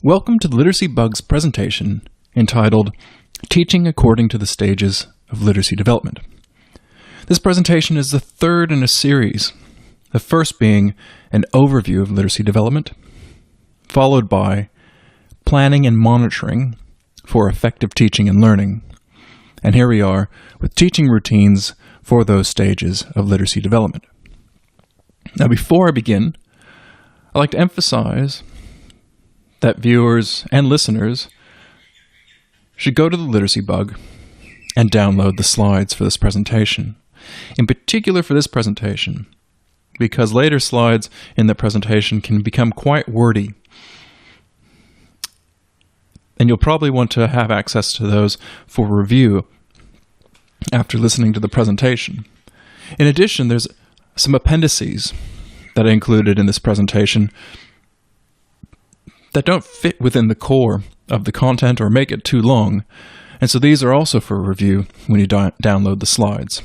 Welcome to the Literacy Bugs presentation entitled Teaching According to the Stages of Literacy Development. This presentation is the third in a series, the first being an overview of literacy development, followed by planning and monitoring for effective teaching and learning. And here we are with teaching routines for those stages of literacy development. Now, before I begin, I'd like to emphasize that viewers and listeners should go to the Literacy Bug and download the slides for this presentation. In particular for this presentation, because later slides in the presentation can become quite wordy. And you'll probably want to have access to those for review after listening to the presentation. In addition, there's some appendices that I included in this presentation that don't fit within the core of the content or make it too long. And so these are also for review when you download the slides.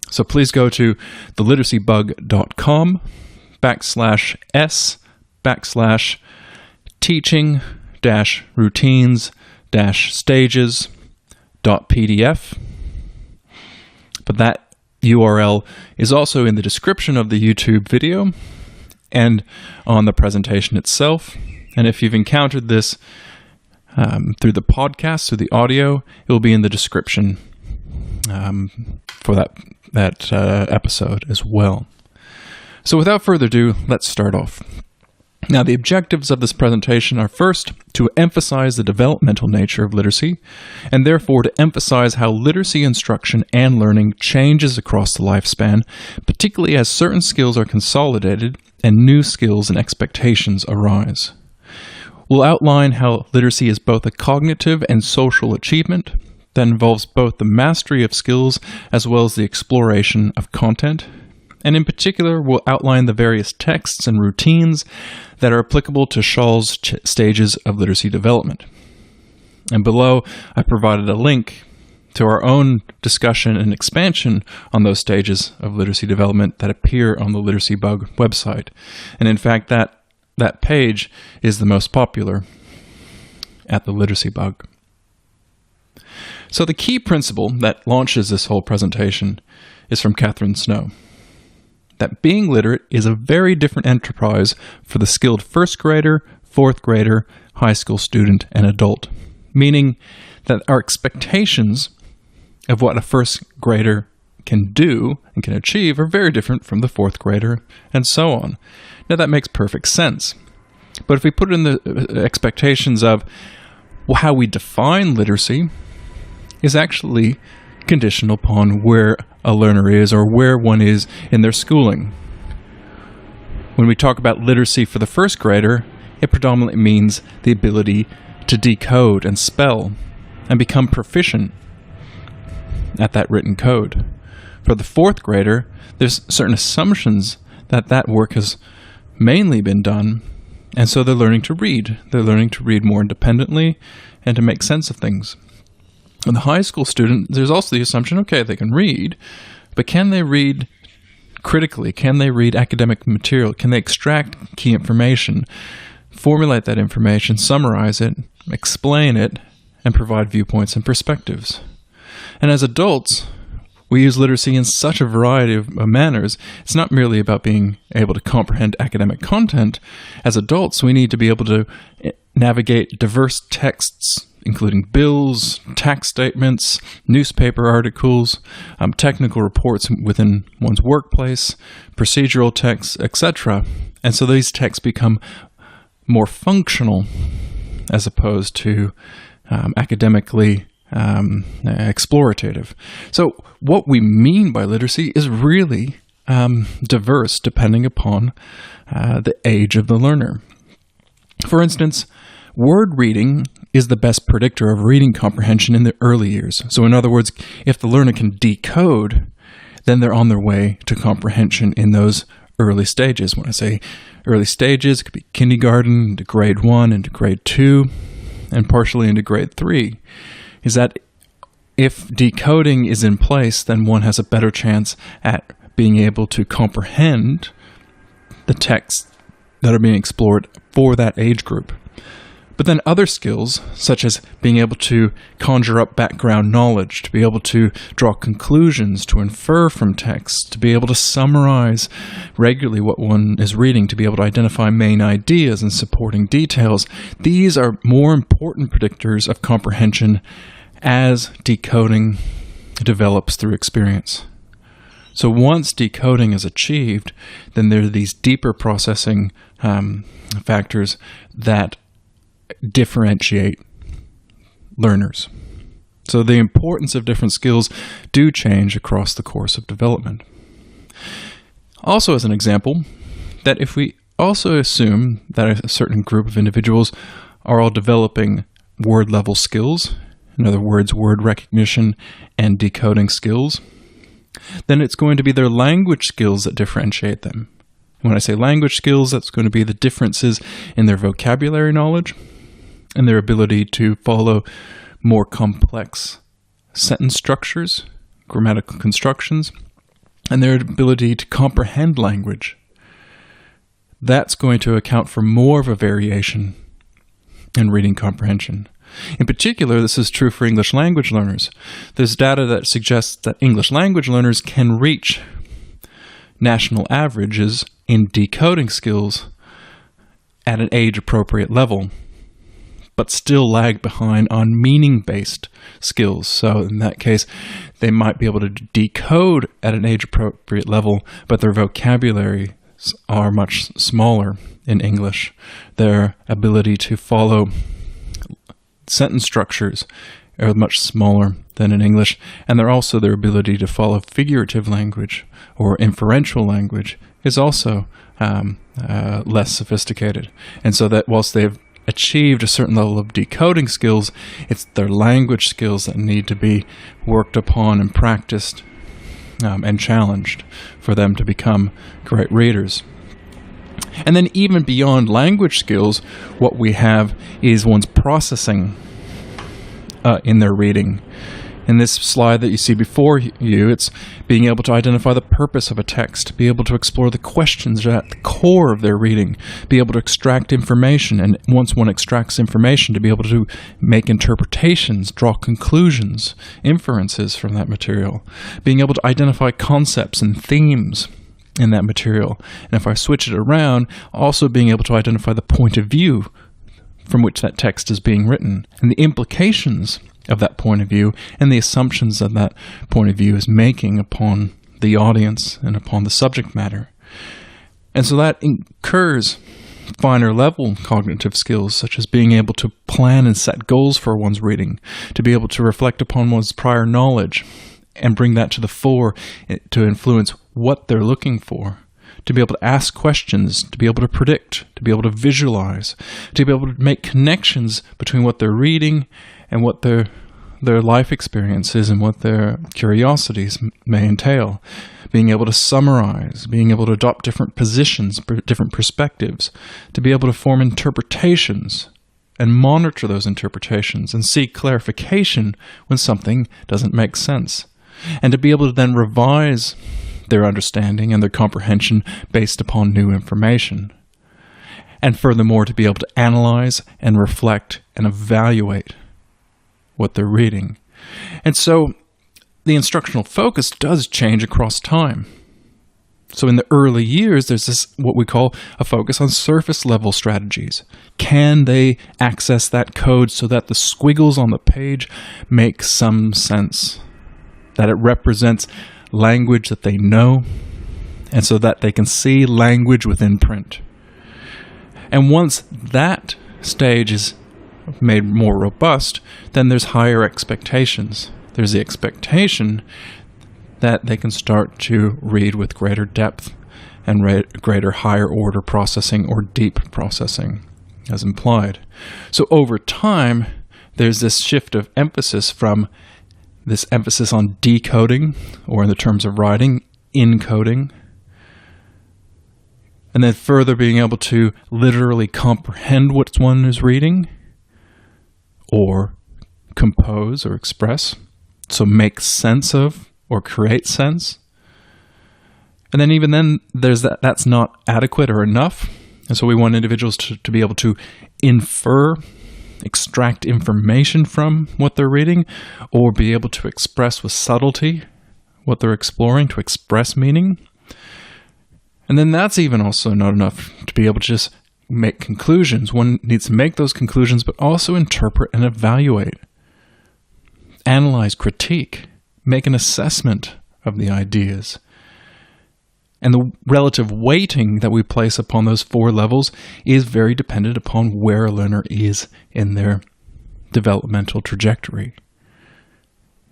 So please go to theliteracyBug.com/s/teaching-routines-stages.pdf. But that URL is also in the description of the YouTube video and on the presentation itself. And if you've encountered this through the podcast, through the audio, it will be in the description for that episode as well. So without further ado, let's start off. Now, the objectives of this presentation are first, to emphasize the developmental nature of literacy, and therefore to emphasize how literacy instruction and learning changes across the lifespan, particularly as certain skills are consolidated and new skills and expectations arise. We'll outline how literacy is both a cognitive and social achievement that involves both the mastery of skills as well as the exploration of content. And in particular, we'll outline the various texts and routines that are applicable to Schall's stages of literacy development. And below, I provided a link to our own discussion and expansion on those stages of literacy development that appear on the Literacy Bug website. And in fact, that page is the most popular at the Literacy Bug. So the key principle that launches this whole presentation is from Catherine Snow, that being literate is a very different enterprise for the skilled first grader, fourth grader, high school student, and adult, meaning that our expectations of what a first grader can do and can achieve are very different from the fourth grader, and so on. Now that makes perfect sense. But if we put in the expectations of how we define literacy is actually conditional upon where a learner is or where one is in their schooling. When we talk about literacy for the first grader, it predominantly means the ability to decode and spell and become proficient at that written code. For the fourth grader, there's certain assumptions that work has mainly been done, and so they're learning to read. They're learning to read more independently and to make sense of things. In the high school student, there's also the assumption, okay, they can read, but can they read critically? Can they read academic material? Can they extract key information, formulate that information, summarize it, explain it, and provide viewpoints and perspectives? And as adults, we use literacy in such a variety of manners. It's not merely about being able to comprehend academic content. As adults, we need to be able to navigate diverse texts, including bills, tax statements, newspaper articles, technical reports within one's workplace, procedural texts, etc. And so these texts become more functional as opposed to academically explorative. So what we mean by literacy is really diverse depending upon the age of the learner. For instance, word reading is the best predictor of reading comprehension in the early years. So in other words, if the learner can decode, then they're on their way to comprehension in those early stages. When I say early stages, it could be kindergarten into grade 1 into grade 2 and partially into grade 3. Is that if decoding is in place, then one has a better chance at being able to comprehend the texts that are being explored for that age group. But then other skills, such as being able to conjure up background knowledge, to be able to draw conclusions, to infer from text, to be able to summarize regularly what one is reading, to be able to identify main ideas and supporting details, these are more important predictors of comprehension as decoding develops through experience. So once decoding is achieved, then there are these deeper processing factors that differentiate learners. So the importance of different skills do change across the course of development. Also, as an example, that if we also assume that a certain group of individuals are all developing word-level skills, in other words, word recognition and decoding skills, then it's going to be their language skills that differentiate them. When I say language skills, that's going to be the differences in their vocabulary knowledge and their ability to follow more complex sentence structures, grammatical constructions, and their ability to comprehend language. That's going to account for more of a variation in reading comprehension. In particular, this is true for English language learners. There's data that suggests that English language learners can reach national averages in decoding skills at an age-appropriate level, but still lag behind on meaning-based skills. So in that case, they might be able to decode at an age-appropriate level, but their vocabulary are much smaller in English. Their ability to follow sentence structures are much smaller than in English, and they're also their ability to follow figurative language or inferential language is also less sophisticated. And so that whilst they've achieved a certain level of decoding skills, it's their language skills that need to be worked upon and practiced and challenged for them to become great readers. And then even beyond language skills, what we have is one's processing in their reading. In this slide that you see before you, it's being able to identify the purpose of a text, be able to explore the questions at the core of their reading, be able to extract information, and once one extracts information, to be able to make interpretations, draw conclusions, inferences from that material, being able to identify concepts and themes in that material. And if I switch it around, also being able to identify the point of view from which that text is being written, and the implications of that point of view, and the assumptions that that point of view is making upon the audience and upon the subject matter. And so that incurs finer level cognitive skills, such as being able to plan and set goals for one's reading, to be able to reflect upon one's prior knowledge and bring that to the fore to influence what they're looking for, to be able to ask questions, to be able to predict, to be able to visualize, to be able to make connections between what they're reading and what their life experiences and what their curiosities may entail. Being able to summarize, being able to adopt different positions, different perspectives, to be able to form interpretations and monitor those interpretations and seek clarification when something doesn't make sense, and to be able to then revise their understanding and their comprehension based upon new information. And furthermore, to be able to analyze and reflect and evaluate what they're reading. And so the instructional focus does change across time. So in the early years, there's this, what we call a focus on surface level strategies. Can they access that code so that the squiggles on the page make some sense? That it represents language that they know, and so that they can see language within print. And once that stage is made more robust, then there's higher expectations. There's the expectation that they can start to read with greater depth and greater higher order processing or deep processing, as implied. So over time, there's this shift of emphasis from this emphasis on decoding, or in the terms of writing, encoding, and then further being able to literally comprehend what one is reading, or compose or express, so make sense of or create sense. And then even then, there's that's not adequate or enough, and so we want individuals to be able to infer extract information from what they're reading, or be able to express with subtlety what they're exploring, to express meaning. And then that's even also not enough to be able to just make conclusions. One needs to make those conclusions, but also interpret and evaluate, analyze, critique, make an assessment of the ideas. And the relative weighting that we place upon those 4 levels is very dependent upon where a learner is in their developmental trajectory.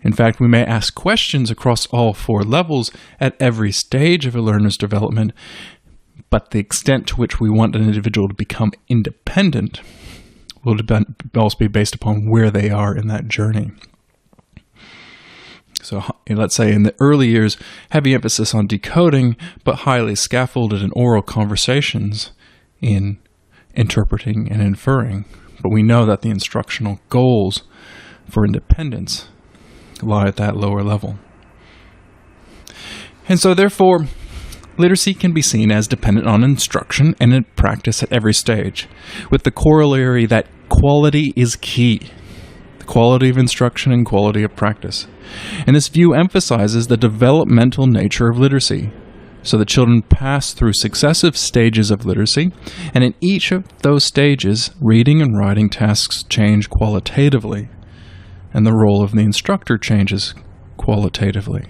In fact, we may ask questions across all 4 levels at every stage of a learner's development, but the extent to which we want an individual to become independent will also be based upon where they are in that journey. So let's say in the early years, heavy emphasis on decoding, but highly scaffolded and oral conversations in interpreting and inferring. But we know that the instructional goals for independence lie at that lower level. And so therefore, literacy can be seen as dependent on instruction and in practice at every stage, with the corollary that quality is key. Quality of instruction and quality of practice. And this view emphasizes the developmental nature of literacy. So the children pass through successive stages of literacy, and in each of those stages, reading and writing tasks change qualitatively, and the role of the instructor changes qualitatively.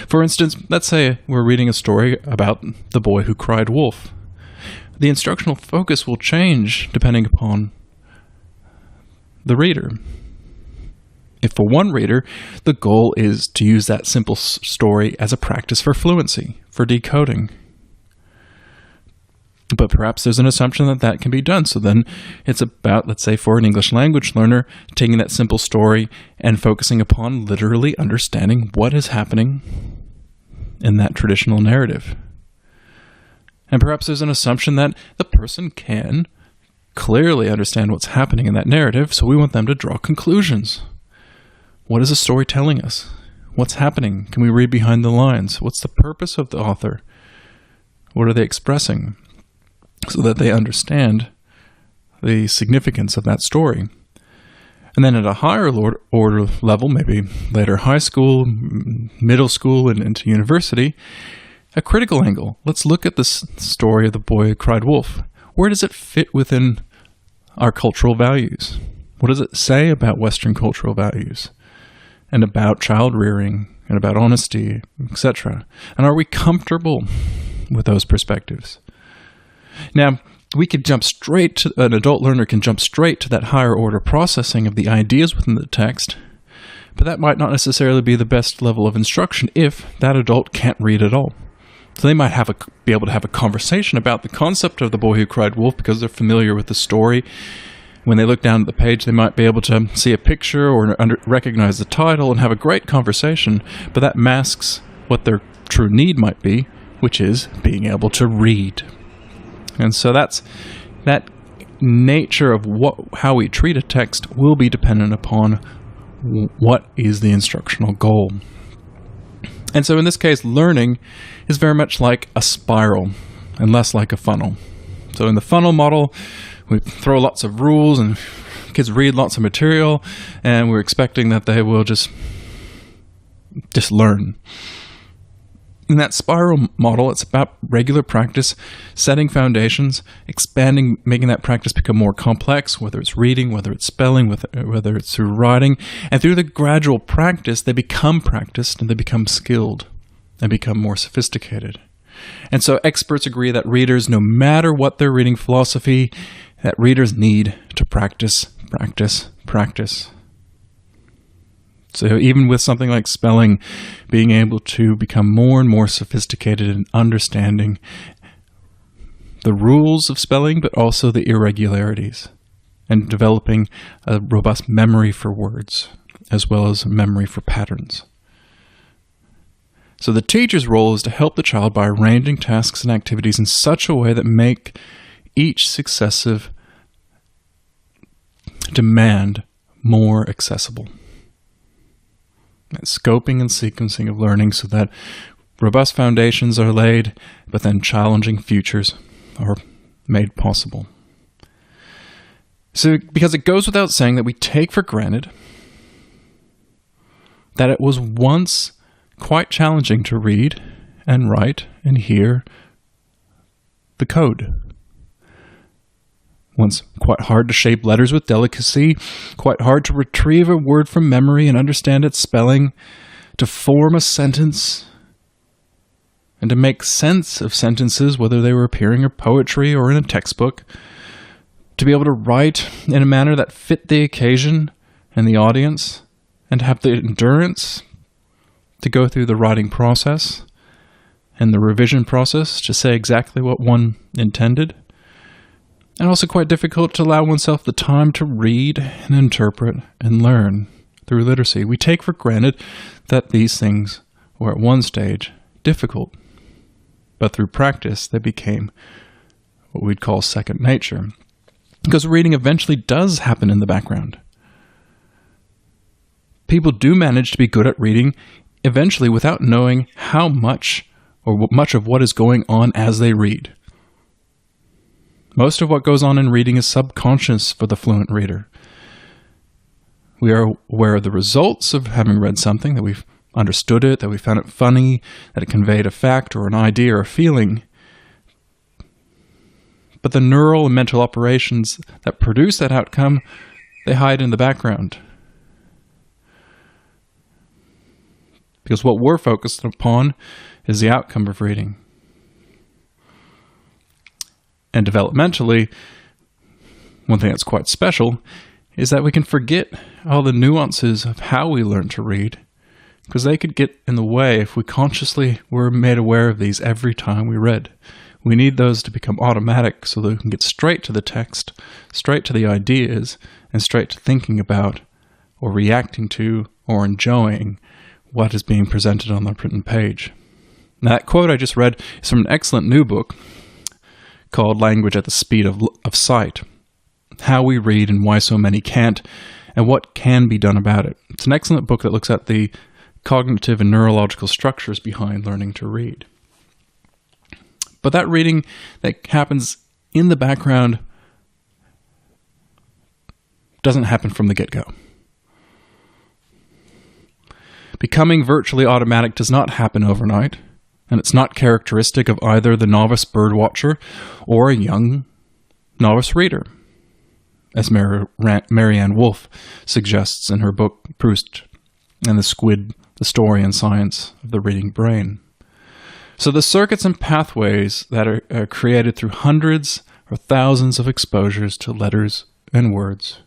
For instance, let's say we're reading a story about the boy who cried wolf. The instructional focus will change depending upon the reader. If for one reader, the goal is to use that simple story as a practice for fluency, for decoding. But perhaps there's an assumption that that can be done. So then it's about, let's say for an English language learner, taking that simple story and focusing upon literally understanding what is happening in that traditional narrative. And perhaps there's an assumption that the person can clearly understand what's happening in that narrative, so we want them to draw conclusions. What is the story telling us? What's happening? Can we read behind the lines? What's the purpose of the author? What are they expressing? So that they understand the significance of that story. And then at a higher order level, maybe later high school, middle school, and into university, a critical angle. Let's look at this story of the boy who cried wolf. Where does it fit within our cultural values? What does it say about Western cultural values? And about child rearing, and about honesty, etc. And are we comfortable with those perspectives? Now, we could jump straight to, an adult learner can jump straight to that higher order processing of the ideas within the text, but that might not necessarily be the best level of instruction if that adult can't read at all. So they might be able to have a conversation about the concept of the boy who cried wolf because they're familiar with the story. When they look down at the page, they might be able to see a picture or recognize the title and have a great conversation, but that masks what their true need might be, which is being able to read. And so that nature of how we treat a text will be dependent upon what is the instructional goal. And so in this case, learning is very much like a spiral and less like a funnel. So in the funnel model, we throw lots of rules and kids read lots of material, and we're expecting that they will just learn. In that spiral model, it's about regular practice, setting foundations, expanding, making that practice become more complex, whether it's reading, whether it's spelling, whether it's through writing. And through the gradual practice, they become practiced and they become skilled and become more sophisticated. And so experts agree that readers, no matter what their reading philosophy, that readers need to practice, practice, practice. So even with something like spelling, being able to become more and more sophisticated in understanding the rules of spelling, but also the irregularities, and developing a robust memory for words, as well as memory for patterns. So the teacher's role is to help the child by arranging tasks and activities in such a way that make each successive demand more accessible. Scoping and sequencing of learning so that robust foundations are laid, but then challenging futures are made possible. So, because it goes without saying that we take for granted that it was once quite challenging to read and write and hear the code. Once quite hard to shape letters with delicacy, quite hard to retrieve a word from memory and understand its spelling, to form a sentence, and to make sense of sentences, whether they were appearing in poetry or in a textbook, to be able to write in a manner that fit the occasion and the audience, and have the endurance to go through the writing process and the revision process to say exactly what one intended. And also quite difficult to allow oneself the time to read and interpret and learn through literacy. We take for granted that these things were at one stage difficult, but through practice they became what we'd call second nature. Because reading eventually does happen in the background. People do manage to be good at reading eventually without knowing how much or much of what is going on as they read. Most of what goes on in reading is subconscious for the fluent reader. We are aware of the results of having read something, that we've understood it, that we found it funny, that it conveyed a fact or an idea or a feeling. But the neural and mental operations that produce that outcome, they hide in the background. Because what we're focused upon is the outcome of reading. And developmentally, one thing that's quite special is that we can forget all the nuances of how we learn to read, because they could get in the way if we consciously were made aware of these every time we read. We need those to become automatic so that we can get straight to the text, straight to the ideas, and straight to thinking about or reacting to or enjoying what is being presented on the printed page. Now, that quote I just read is from an excellent new book called Language at the Speed of Sight, How We Read and Why So Many Can't, and What Can Be Done About It. It's an excellent book that looks at the cognitive and neurological structures behind learning to read. But that reading that happens in the background doesn't happen from the get-go. Becoming virtually automatic does not happen overnight, and it's not characteristic of either the novice birdwatcher or a young novice reader, as Marianne Wolfe suggests in her book Proust and the Squid, the Story and Science of the Reading Brain. So the circuits and pathways that are created through hundreds or thousands of exposures to letters and words,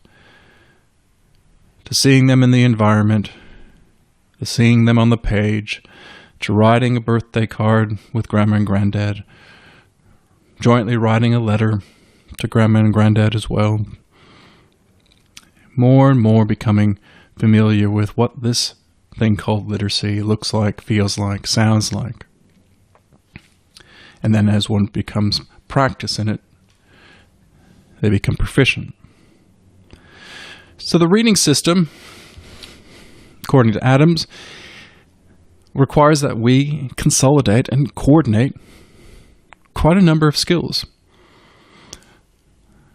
to seeing them in the environment, to seeing them on the page, to writing a birthday card with Grandma and Granddad, jointly writing a letter to Grandma and Granddad as well. More and more becoming familiar with what this thing called literacy looks like, feels like, sounds like. And then as one becomes practice in it, they become proficient. So the reading system, according to Adams, requires that we consolidate and coordinate quite a number of skills.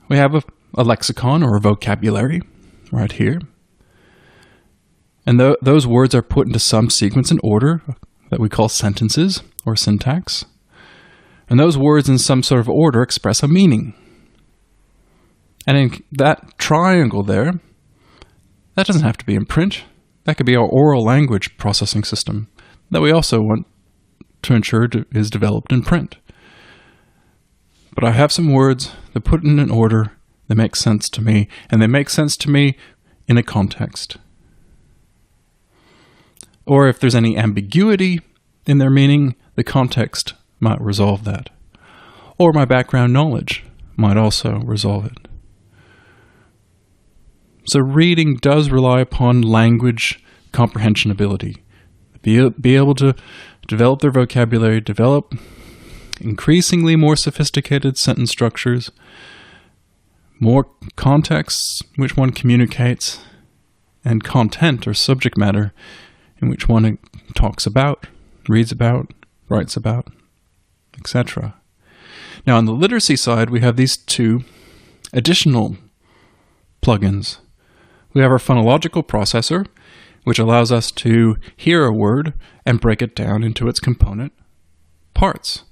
We have a lexicon or a vocabulary right here. And those words are put into some sequence and order that we call sentences or syntax. And those words in some sort of order express a meaning. And in that triangle there, that doesn't have to be in print. That could be our oral language processing system that we also want to ensure is developed in print. But I have some words that put in an order that make sense to me, and they make sense to me in a context. Or if there's any ambiguity in their meaning, the context might resolve that. Or my background knowledge might also resolve it. So reading does rely upon language comprehension ability. Be able to develop their vocabulary, develop increasingly more sophisticated sentence structures, more contexts in which one communicates, and content or subject matter in which one talks about, reads about, writes about, etc. Now on the literacy side, we have these two additional plugins. We have our phonological processor, which allows us to hear a word and break it down into its component parts.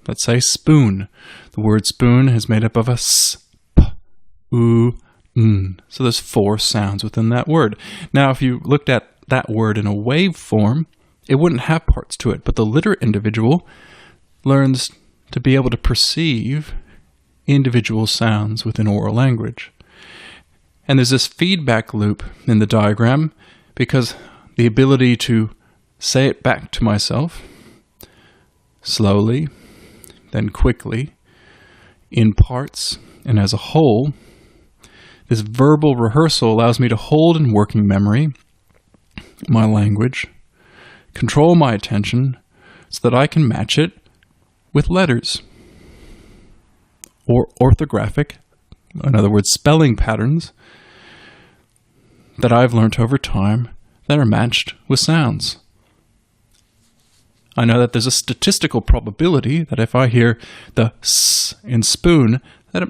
Let's say spoon. The word spoon is made up of a s, p, u, n. So there's 4 sounds within that word. Now, if you looked at that word in a wave form, it wouldn't have parts to it, but the literate individual learns to be able to perceive individual sounds within oral language. And there's this feedback loop in the diagram because the ability to say it back to myself slowly, then quickly, in parts and as a whole, this verbal rehearsal allows me to hold in working memory my language, control my attention so that I can match it with letters or orthographic, in other words, spelling patterns that I've learned over time that are matched with sounds. I know that there's a statistical probability that if I hear the s in spoon, that it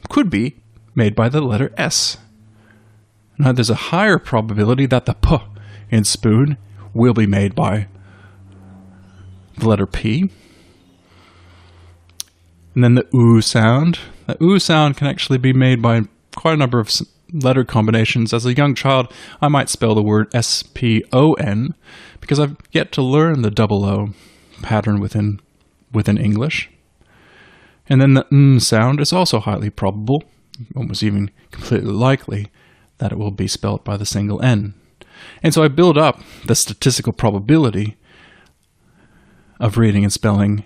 could be made by the letter S. Now there's a higher probability that the p in spoon will be made by the letter P. And then the oo sound. The oo sound can actually be made by quite a number of letter combinations. As a young child, I might spell the word S-P-O-N because I've yet to learn the double O pattern within English. And then the n sound is also highly probable, almost even completely likely, that it will be spelled by the single N. And so I build up the statistical probability of reading and spelling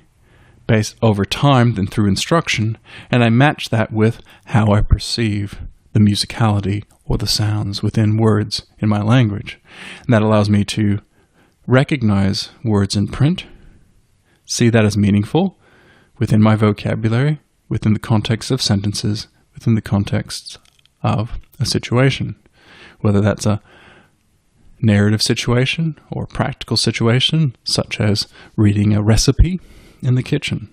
based over time than through instruction, and I match that with how I perceive the musicality or the sounds within words in my language. And that allows me to recognize words in print, see that as meaningful within my vocabulary, within the context of sentences, within the context of a situation, whether that's a narrative situation or a practical situation, such as reading a recipe in the kitchen.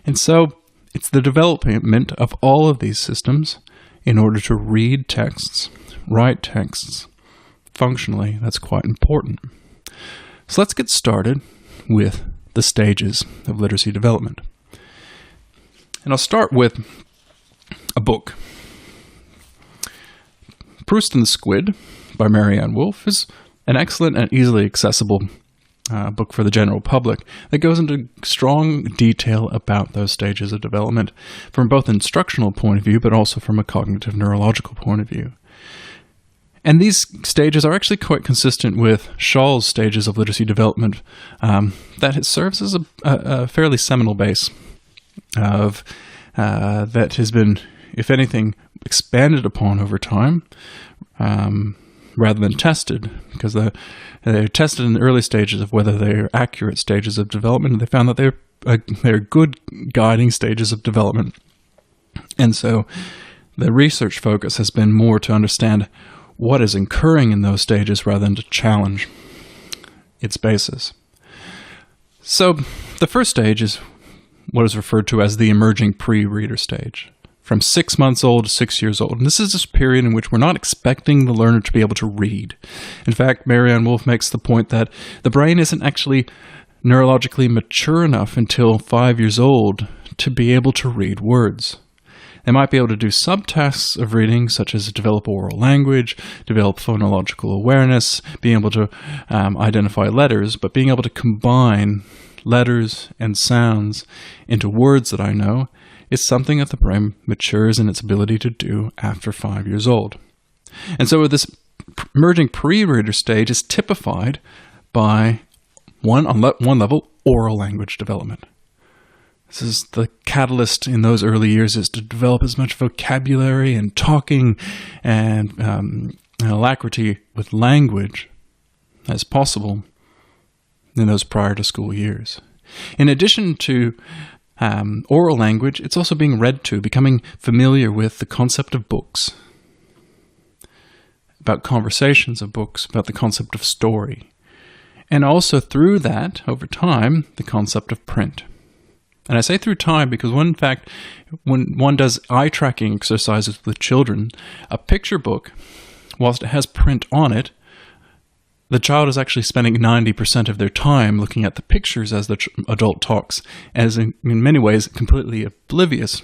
And so it's the development of all of these systems in order to read texts, write texts functionally. That's quite important. So let's get started with the stages of literacy development. And I'll start with a book. Proust and the Squid by Marianne Wolfe is an excellent and easily accessible book for the general public that goes into strong detail about those stages of development from both an instructional point of view, but also from a cognitive neurological point of view. And these stages are actually quite consistent with Schall's stages of literacy development that it serves as a fairly seminal base of that has been, if anything, expanded upon over time rather than tested, because they're tested in the early stages of whether they're accurate stages of development, and they found that they're good guiding stages of development. And so the research focus has been more to understand what is occurring in those stages rather than to challenge its basis. So the first stage is what is referred to as the emerging pre-reader stage, from 6 months old to 6 years old. And this is this period in which we're not expecting the learner to be able to read. In fact, Marianne Wolfe makes the point that the brain isn't actually neurologically mature enough until 5 years old to be able to read words. They might be able to do subtasks of reading, such as develop oral language, develop phonological awareness, being able to identify letters, but being able to combine letters and sounds into words that I know is something that the brain matures in its ability to do after 5 years old. And so this emerging pre-reader stage is typified by, on one level, oral language development. This is the catalyst in those early years, is to develop as much vocabulary and talking and alacrity with language as possible in those prior to school years. In addition to oral language, it's also being read to, becoming familiar with the concept of books, about conversations of books, about the concept of story, and also through that, over time, the concept of print. And I say through time because when one does eye tracking exercises with children, a picture book, whilst it has print on it, the child is actually spending 90% of their time looking at the pictures as the adult talks, as in many ways completely oblivious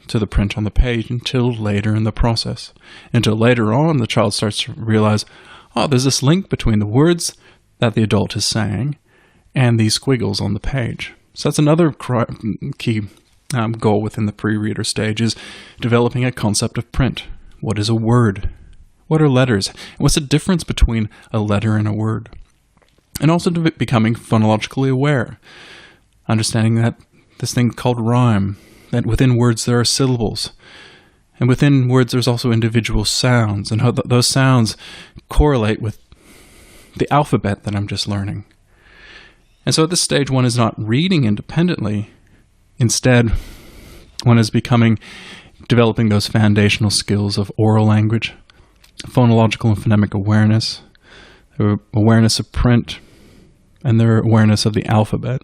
to the print on the page until later in the process. Until later on, the child starts to realize, oh, there's this link between the words that the adult is saying and these squiggles on the page. So that's another key goal within the pre-reader stage, is developing a concept of print. What is a word? What are letters? What's the difference between a letter and a word? And also to becoming phonologically aware, understanding that this thing called rhyme, that within words there are syllables, and within words there's also individual sounds, and how those sounds correlate with the alphabet that I'm just learning. And so at this stage, one is not reading independently. Instead, one is developing those foundational skills of oral language, phonological and phonemic awareness, their awareness of print, and their awareness of the alphabet.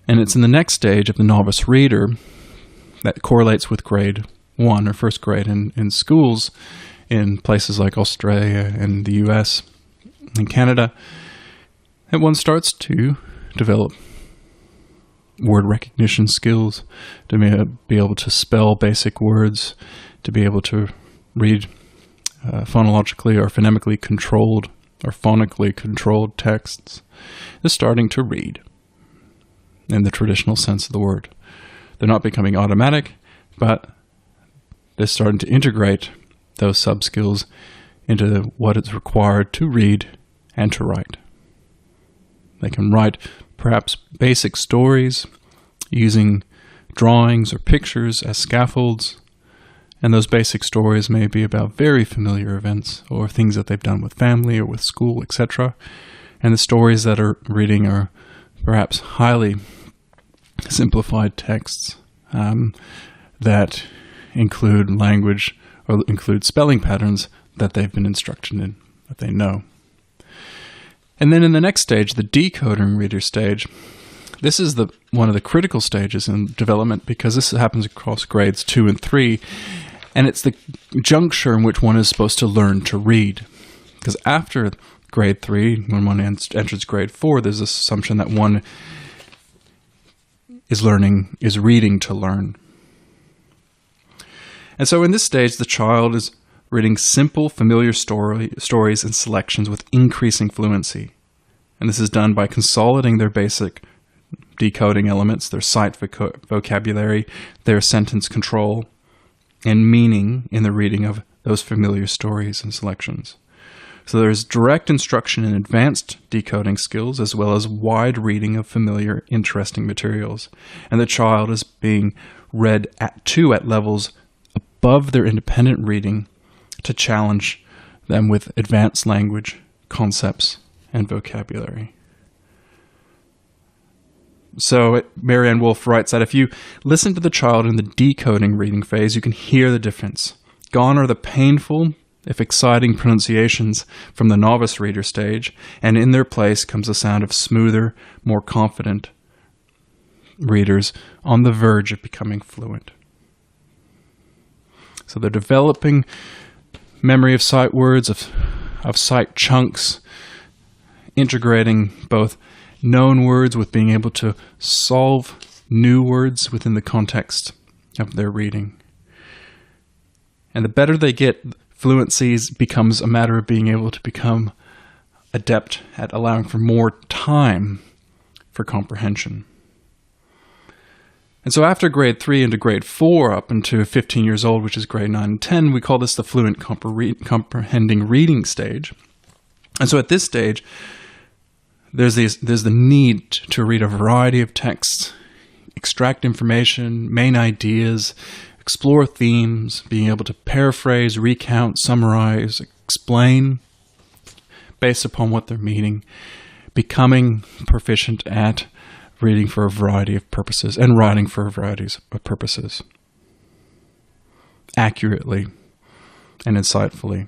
And it's in the next stage of the novice reader that correlates with grade 1 or first grade in schools in places like Australia and the US and Canada, that one starts to develop word recognition skills, to be able to spell basic words, to be able to read phonologically or phonemically controlled or phonically controlled texts. They're starting to read in the traditional sense of the word. They're not becoming automatic, but they're starting to integrate those sub-skills into what is required to read and to write. They can write perhaps basic stories using drawings or pictures as scaffolds, and those basic stories may be about very familiar events or things that they've done with family or with school, etc. And the stories that are reading are perhaps highly simplified texts that include language or include spelling patterns that they've been instructed in, that they know. And then in the next stage, the decoding reader stage, this is one of the critical stages in development because this happens across grades 2 and 3, and it's the juncture in which one is supposed to learn to read. Because after grade 3, when one enters grade 4, there's this assumption that one is reading to learn. And so in this stage, the child is reading simple, familiar stories and selections with increasing fluency. And this is done by consolidating their basic decoding elements, their sight vocabulary, their sentence control, and meaning in the reading of those familiar stories and selections. So there's direct instruction in advanced decoding skills as well as wide reading of familiar, interesting materials. And the child is being read at levels above their independent reading to challenge them with advanced language, concepts, and vocabulary. So Marianne Wolf writes that if you listen to the child in the decoding reading phase, you can hear the difference. Gone are the painful, if exciting, pronunciations from the novice reader stage, and in their place comes the sound of smoother, more confident readers on the verge of becoming fluent. So they're developing memory of sight words, of sight chunks, integrating both known words with being able to solve new words within the context of their reading. And the better they get, fluency becomes a matter of being able to become adept at allowing for more time for comprehension. And so after grade 3 into grade 4 up into 15 years old, which is grade 9 and 10, we call this the fluent comprehending reading stage. And so at this stage, there's the need to read a variety of texts, extract information, main ideas, explore themes, being able to paraphrase, recount, summarize, explain based upon what they're meaning, becoming proficient at reading for a variety of purposes and writing for a variety of purposes, accurately and insightfully.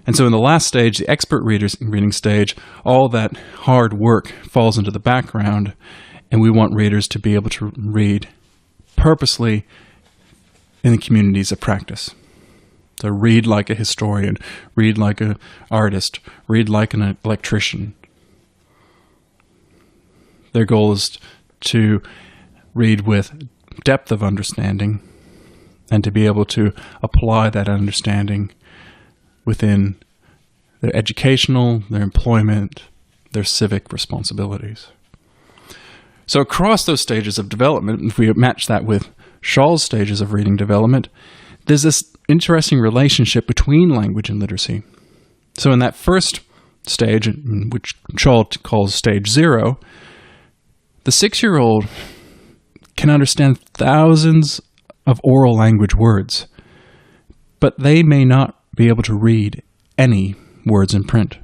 And so in the last stage, the expert reading stage, all that hard work falls into the background, And we want readers to be able to read purposely in the communities of practice. So read like a historian, read like an artist, read like an electrician. Their goal is to read with depth of understanding and to be able to apply that understanding within their educational, their employment, their civic responsibilities. So across those stages of development, if we match that with Schall's stages of reading development, there's this interesting relationship between language and literacy. So in that first stage, which Schall calls stage 0, the 6-year-old can understand thousands of oral language words, but they may not be able to read any words in print,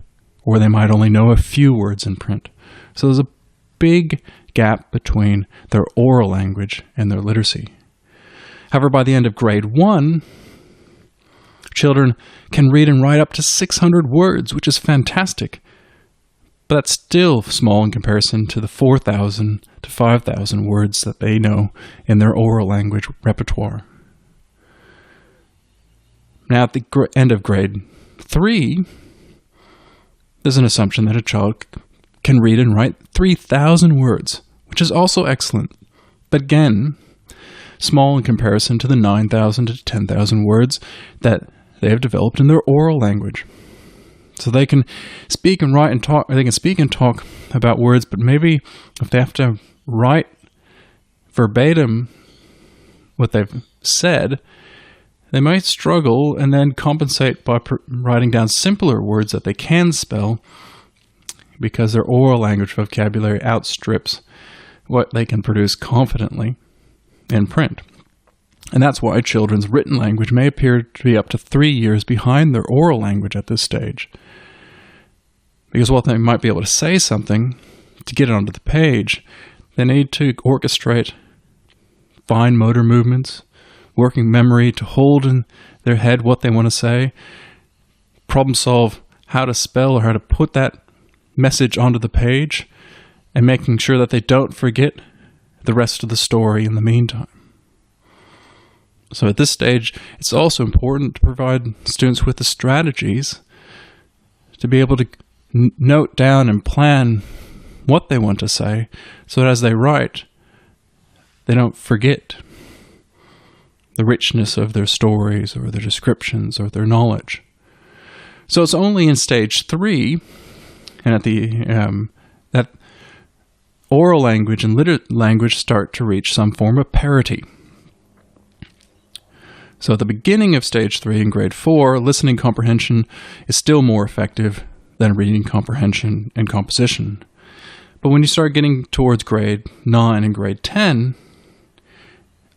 or they might only know a few words in print. So there's a big gap between their oral language and their literacy. However, by the end of grade 1, children can read and write up to 600 words, which is fantastic. But that's still small in comparison to the 4,000 to 5,000 words that they know in their oral language repertoire. Now, at the end of grade 3, there's an assumption that a child can read and write 3,000 words, which is also excellent. But again, small in comparison to the 9,000 to 10,000 words that they have developed in their oral language. So they can speak and write and talk, or they can speak and talk about words, but maybe if they have to write verbatim what they've said, they might struggle and then compensate by writing down simpler words that they can spell because their oral language vocabulary outstrips what they can produce confidently in print. And that's why children's written language may appear to be up to 3 years behind their oral language at this stage. Because while they might be able to say something, to get it onto the page, they need to orchestrate fine motor movements, working memory to hold in their head what they want to say, problem solve how to spell or how to put that message onto the page, and making sure that they don't forget the rest of the story in the meantime. So at this stage, it's also important to provide students with the strategies to be able to note down and plan what they want to say so that as they write, they don't forget the richness of their stories or their descriptions or their knowledge. So it's only in stage 3 and at the that oral language and literate language start to reach some form of parity. So at the beginning of stage 3 in grade 4, listening comprehension is still more effective than reading comprehension and composition. But when you start getting towards grade 9 and grade 10,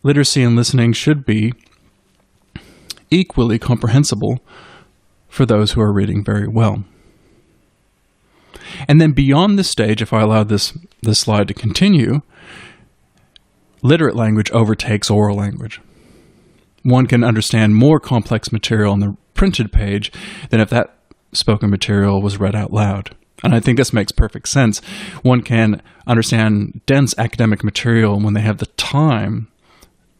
literacy and listening should be equally comprehensible for those who are reading very well. And then beyond this stage, if I allow this slide to continue, literate language overtakes oral language. One can understand more complex material on the printed page than if that spoken material was read out loud. And I think this makes perfect sense. One can understand dense academic material when they have the time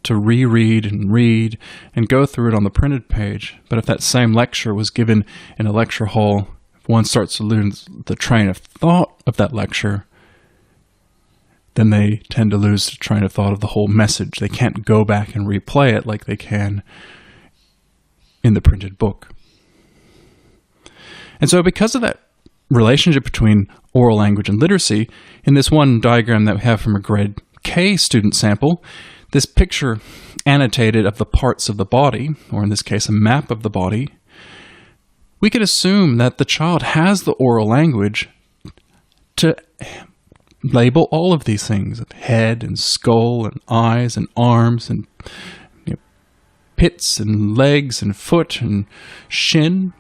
to reread and read and go through it on the printed page. But if that same lecture was given in a lecture hall, if one starts to lose the train of thought of that lecture, then they tend to lose the train of thought of the whole message. They can't go back and replay it like they can in the printed book. And so because of that relationship between oral language and literacy, in this one diagram that we have from a grade K student sample, this picture annotated of the parts of the body, or in this case a map of the body, we could assume that the child has the oral language to label all of these things: head and skull and eyes and arms and pits and legs and foot and shin.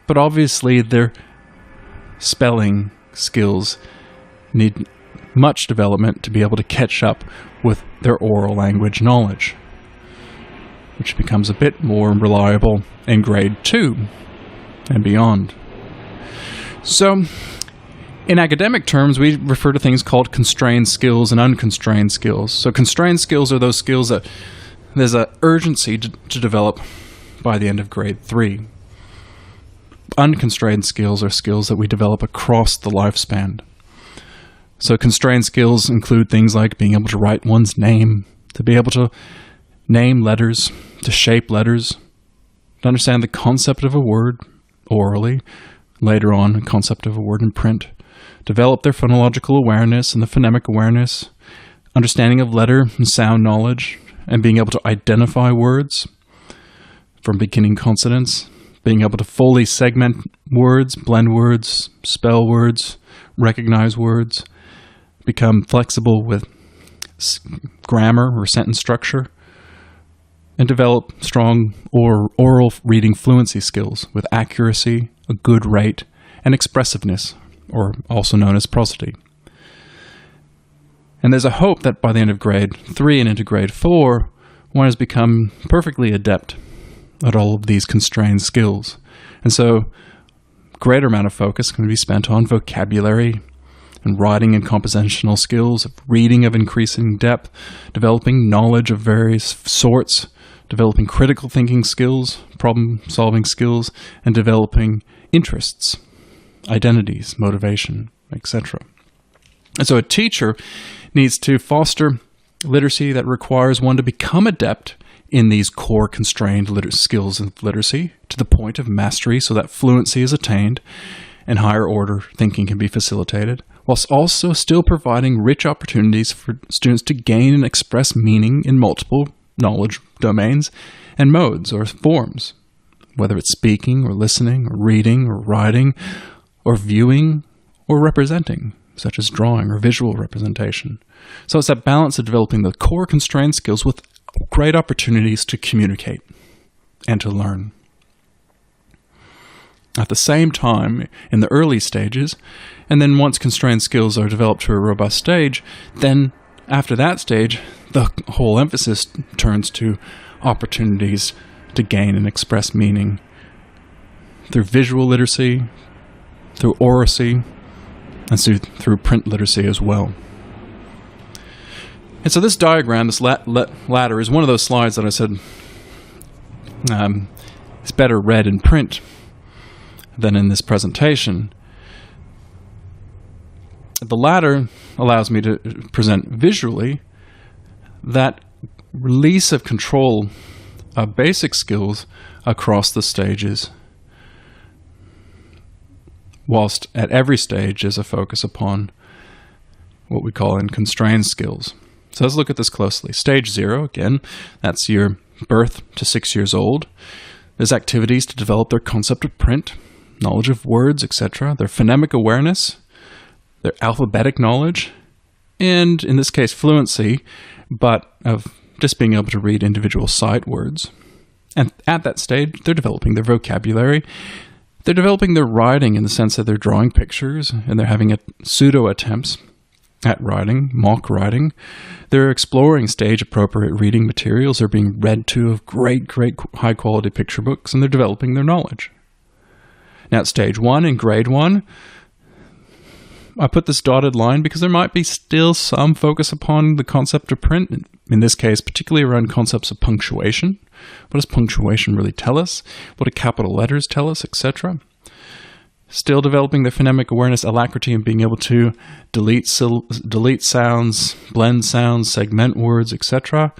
But obviously their spelling skills need much development to be able to catch up with their oral language knowledge, which becomes a bit more reliable in grade 2 and beyond. So In academic terms, we refer to things called constrained skills and unconstrained skills. So constrained skills are those skills that there's an urgency to develop by the end of grade 3. Unconstrained skills are skills that we develop across the lifespan. So constrained skills include things like being able to write one's name, to be able to name letters, to shape letters, to understand the concept of a word orally, later on the concept of a word in print, develop their phonological awareness and the phonemic awareness, understanding of letter and sound knowledge, and being able to identify words from beginning consonants, being able to fully segment words, blend words, spell words, recognize words, become flexible with grammar or sentence structure, and develop strong oral reading fluency skills with accuracy, a good rate, and expressiveness, or also known as prosody. And there's a hope that by the end of grade 3 and into grade 4, one has become perfectly adept at all of these constrained skills. And so greater amount of focus can be spent on vocabulary and writing and compositional skills, reading of increasing depth, developing knowledge of various sorts, developing critical thinking skills, problem-solving skills, and developing interests, identities, motivation, etc. And so a teacher needs to foster literacy that requires one to become adept in these core constrained skills of literacy to the point of mastery so that fluency is attained and higher order thinking can be facilitated, whilst also still providing rich opportunities for students to gain and express meaning in multiple knowledge domains and modes or forms, whether it's speaking or listening or reading or writing or viewing or representing, such as drawing or visual representation. So it's that balance of developing the core constrained skills with great opportunities to communicate and to learn. At the same time, in the early stages, and then once constrained skills are developed to a robust stage, then after that stage, the whole emphasis turns to opportunities to gain and express meaning through visual literacy, through oracy, and through print literacy as well. And so this diagram, this ladder, is one of those slides that I said is better read in print than in this presentation. The ladder allows me to present visually that release of control of basic skills across the stages, whilst at every stage is a focus upon what we call unconstrained skills. So let's look at this closely. Stage 0, again, that's your birth to 6 years old. There's activities to develop their concept of print, knowledge of words, etc., their phonemic awareness, their alphabetic knowledge, and in this case fluency, but of just being able to read individual sight words. And at that stage, they're developing their vocabulary. They're developing their writing in the sense that they're drawing pictures and they're having pseudo attempts at writing, mock writing. They're exploring stage-appropriate reading materials. They're being read to of great high-quality picture books, and they're developing their knowledge. Now at stage 1 in grade 1, I put this dotted line because there might be still some focus upon the concept of print, in this case particularly around concepts of punctuation. What does punctuation really tell us? What do capital letters tell us, etc.? Still developing their phonemic awareness, alacrity, and being able to delete sounds, blend sounds, segment words, etc.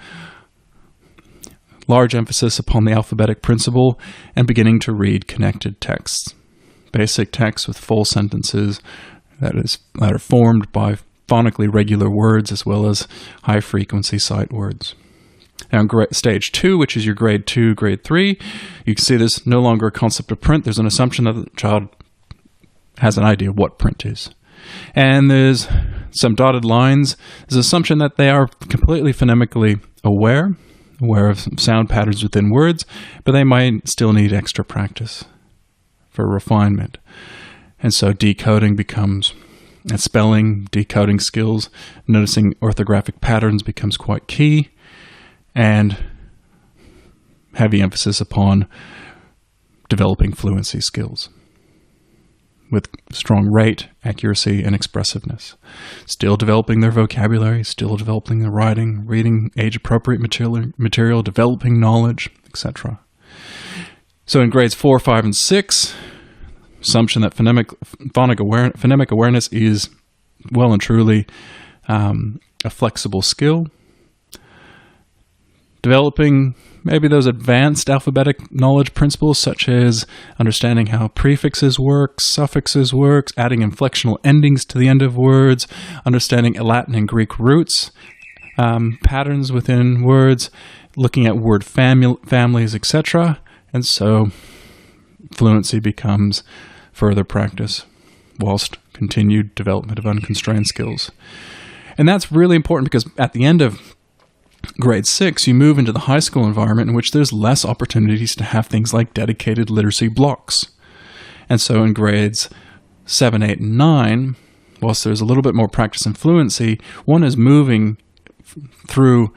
Large emphasis upon the alphabetic principle and beginning to read connected texts. Basic texts with full sentences that are formed by phonically regular words as well as high-frequency sight words. Now in stage 2, which is your grade 2, grade 3, you can see there's no longer a concept of print. There's an assumption that the child has an idea of what print is. And there's some dotted lines. There's an assumption that they are completely phonemically aware of sound patterns within words, but they might still need extra practice for refinement. And so decoding becomes, and spelling, decoding skills, noticing orthographic patterns becomes quite key, and heavy emphasis upon developing fluency skills. with strong rate, accuracy, and expressiveness. Still developing their vocabulary, still developing their writing, reading age-appropriate material, developing knowledge, etc. So in grades 4, 5, and 6, assumption that phonemic awareness is well and truly a flexible skill. Developing maybe those advanced alphabetic knowledge principles, such as understanding how prefixes work, suffixes work, adding inflectional endings to the end of words, understanding Latin and Greek roots, patterns within words, looking at word families, etc. And so fluency becomes further practice whilst continued development of unconstrained skills. And that's really important because at the end of grade 6, you move into the high school environment in which there's less opportunities to have things like dedicated literacy blocks. And so in grades 7, 8, and 9, whilst there's a little bit more practice and fluency, one is moving through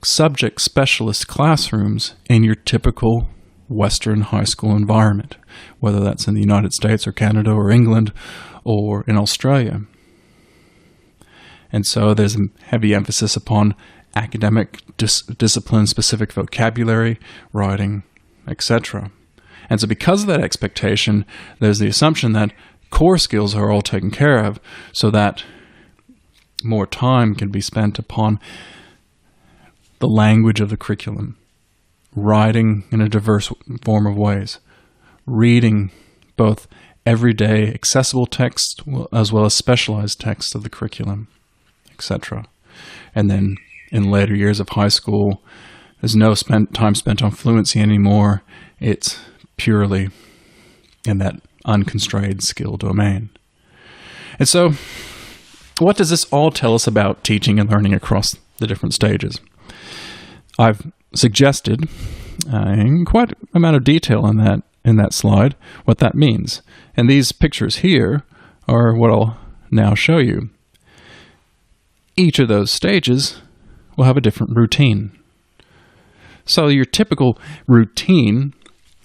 subject specialist classrooms in your typical Western high school environment, whether that's in the United States or Canada or England or in Australia. And so there's a heavy emphasis upon academic discipline-specific vocabulary, writing, etc. And so because of that expectation, there's the assumption that core skills are all taken care of so that more time can be spent upon the language of the curriculum, writing in a diverse form of ways, reading both everyday accessible text as well as specialized text of the curriculum, etc. And then in later years of high school, there's no time spent on fluency anymore. It's purely in that unconstrained skill domain. And so, what does this all tell us about teaching and learning across the different stages? I've suggested in quite an amount of detail in that slide what that means. And these pictures here are what I'll now show you. Each of those stages will have a different routine. So your typical routine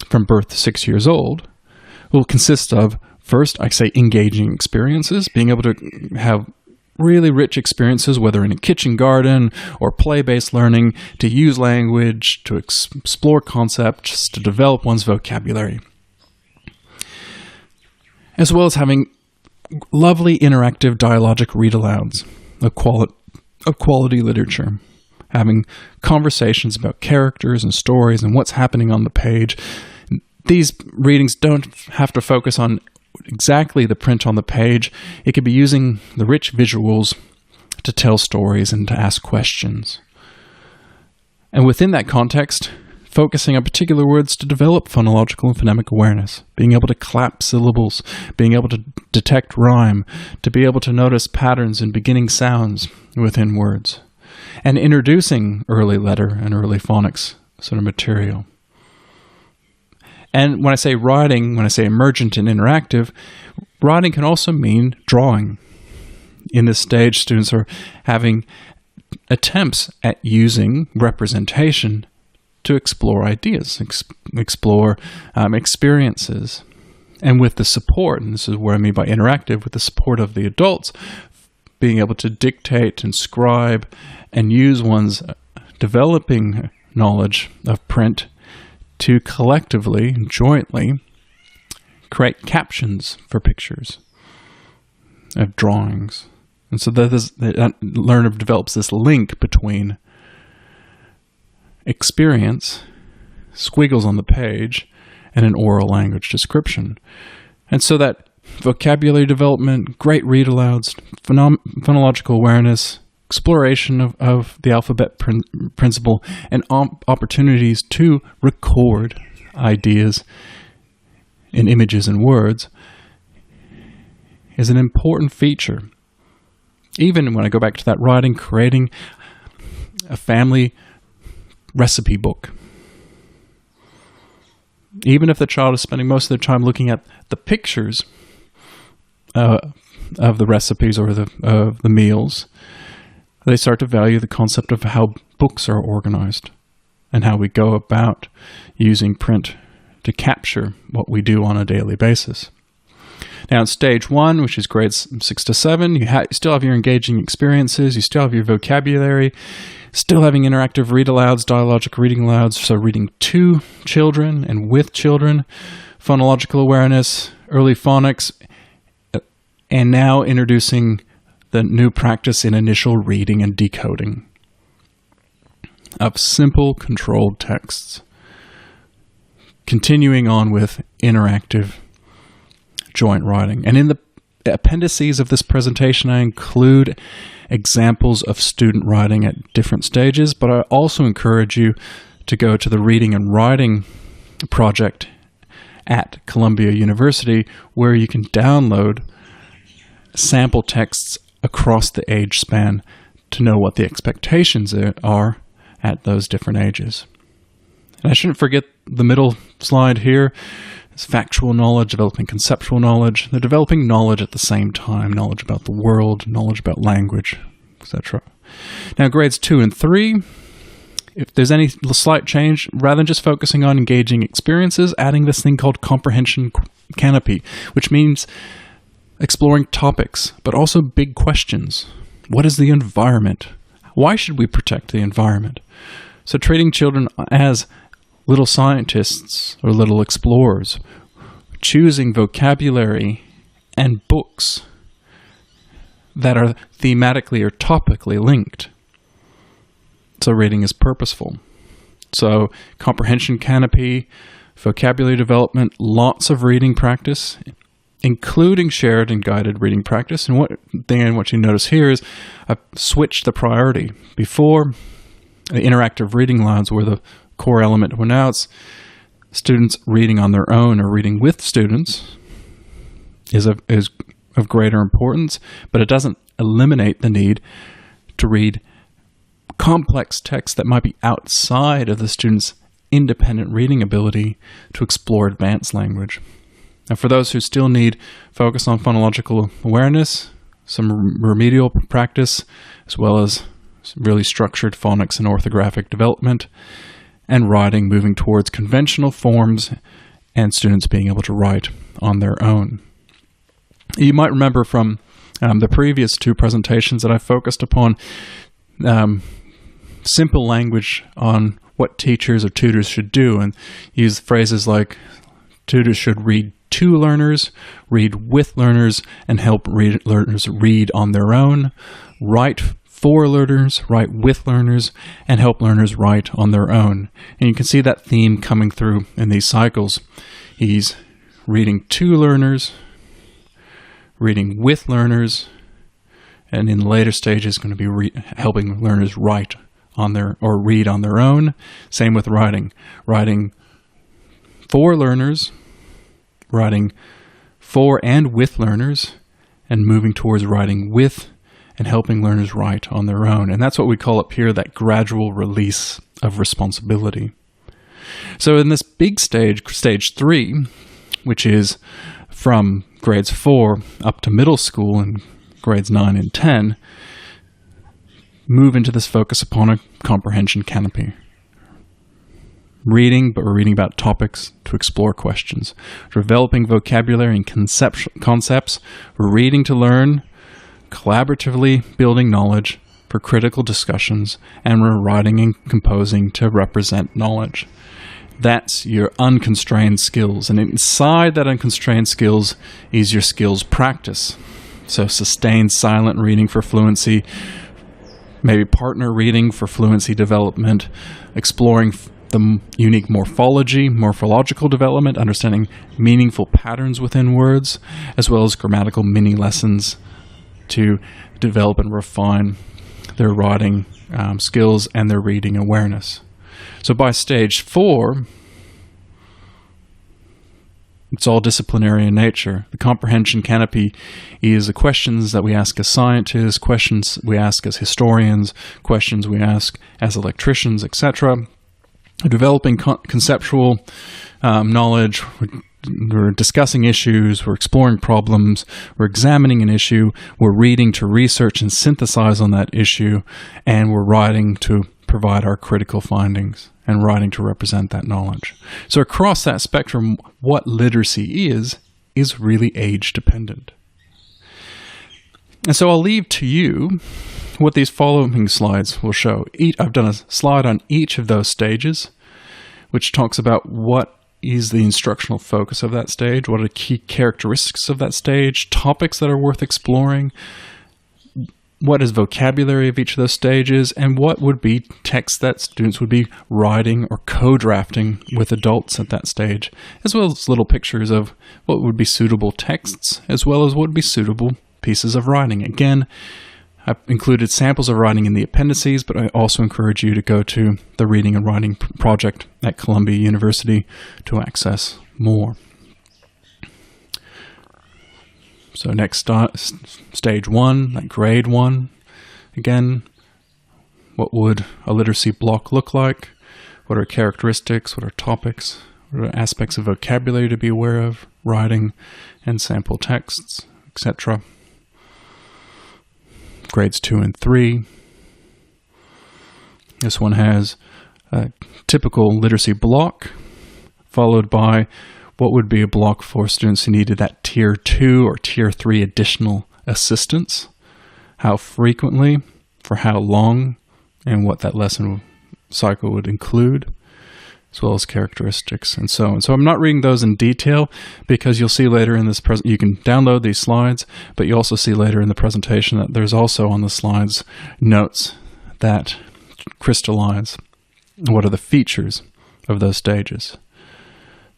from birth to 6 years old will consist of, first, I say engaging experiences, being able to have really rich experiences, whether in a kitchen garden or play-based learning, to use language, to explore concepts, to develop one's vocabulary. As well as having lovely interactive dialogic read-alouds of quality literature, having conversations about characters and stories and what's happening on the page. These readings don't have to focus on exactly the print on the page. It could be using the rich visuals to tell stories and to ask questions. And within that context, focusing on particular words to develop phonological and phonemic awareness, being able to clap syllables, being able to detect rhyme, to be able to notice patterns in beginning sounds within words, and introducing early letter and early phonics sort of material. And when I say writing, when I say emergent and interactive, writing can also mean drawing. In this stage, students are having attempts at using representation to explore ideas, explore experiences. And with the support, and this is what I mean by interactive, with the support of the adults, being able to dictate and scribe and use one's developing knowledge of print to collectively, jointly, create captions for pictures of drawings. And so the learner develops this link between experience, squiggles on the page, and an oral language description. And so that vocabulary development, great read-alouds, phonological awareness, exploration of the alphabet principle, and opportunities to record ideas in images and words is an important feature. Even when I go back to that writing, creating a family recipe book. Even if the child is spending most of their time looking at the pictures of the recipes or of the meals, they start to value the concept of how books are organized and how we go about using print to capture what we do on a daily basis. Now, in stage 1, which is grades 6 to 7, you still have your engaging experiences, you still have your vocabulary, still having interactive read-alouds, dialogic reading alouds, so reading to children and with children, phonological awareness, early phonics, and now introducing the new practice in initial reading and decoding of simple, controlled texts. Continuing on with interactive joint writing. And in the appendices of this presentation, I include examples of student writing at different stages, but I also encourage you to go to the Reading and Writing project at Columbia University, where you can download sample texts across the age span to know what the expectations are at those different ages. And I shouldn't forget the middle slide here. It's factual knowledge, developing conceptual knowledge. They're developing knowledge at the same time, knowledge about the world, knowledge about language, etc. Now, grades 2 and 3, if there's any slight change, rather than just focusing on engaging experiences, adding this thing called comprehension canopy, which means exploring topics, but also big questions. What is the environment? Why should we protect the environment? So treating children as little scientists or little explorers, choosing vocabulary and books that are thematically or topically linked. So reading is purposeful. So comprehension canopy, vocabulary development, lots of reading practice, including shared and guided reading practice. And what you notice here is I've switched the priority. Before, the interactive reading louds were the core element. Well, now it's students reading on their own or reading with students is of greater importance, but it doesn't eliminate the need to read complex texts that might be outside of the student's independent reading ability to explore advanced language. And for those who still need focus on phonological awareness, some remedial practice, as well as really structured phonics and orthographic development, and writing moving towards conventional forms and students being able to write on their own. You might remember from the previous 2 presentations that I focused upon simple language on what teachers or tutors should do, and use phrases like tutors should read to learners, read with learners, and help learners read on their own, write for learners, write with learners, and help learners write on their own. And you can see that theme coming through in these cycles. He's reading to learners, reading with learners, and in later stages going to be helping learners write on their or read on their own. Same with writing. Writing for learners, writing for and with learners, and moving towards writing with and helping learners write on their own. And that's what we call up here that gradual release of responsibility. So in this big stage, stage 3, which is from grades 4 up to middle school and grades 9 and 10, move into this focus upon a comprehension canopy. Reading, but we're reading about topics to explore questions. Developing vocabulary and concepts. We're reading to learn, collaboratively building knowledge for critical discussions, and we're writing and composing to represent knowledge. That's your unconstrained skills. And inside that unconstrained skills is your skills practice. So sustained silent reading for fluency, maybe partner reading for fluency development, exploring the unique morphological development, understanding meaningful patterns within words, as well as grammatical mini lessons to develop and refine their writing skills and their reading awareness. So by stage 4, it's all disciplinary in nature. The comprehension canopy is the questions that we ask as scientists, questions we ask as historians, questions we ask as electricians, etc. Developing conceptual knowledge. We're discussing issues, we're exploring problems, we're examining an issue, we're reading to research and synthesize on that issue, and we're writing to provide our critical findings and writing to represent that knowledge. So across that spectrum, what literacy is is really age dependent. And so I'll leave to you what these following slides will show. I've done a slide on each of those stages, which talks about what is the instructional focus of that stage, what are key characteristics of that stage, topics that are worth exploring, what is vocabulary of each of those stages, and what would be text that students would be writing or co-drafting with adults at that stage, as well as little pictures of what would be suitable texts, as well as what would be suitable pieces of writing. Again, I've included samples of writing in the appendices, but I also encourage you to go to the Reading and Writing Project at Columbia University to access more. So next, stage 1, like grade 1. Again, what would a literacy block look like? What are characteristics? What are topics? What are aspects of vocabulary to be aware of? Writing and sample texts, etc. Grades 2 and 3. This one has a typical literacy block, followed by what would be a block for students who needed that Tier 2 or Tier 3 additional assistance, how frequently, for how long, and what that lesson cycle would include, as well as characteristics and so on. So I'm not reading those in detail because you'll see later in this you can download these slides, but you also see later in the presentation that there's also on the slides notes that crystallize what are the features of those stages.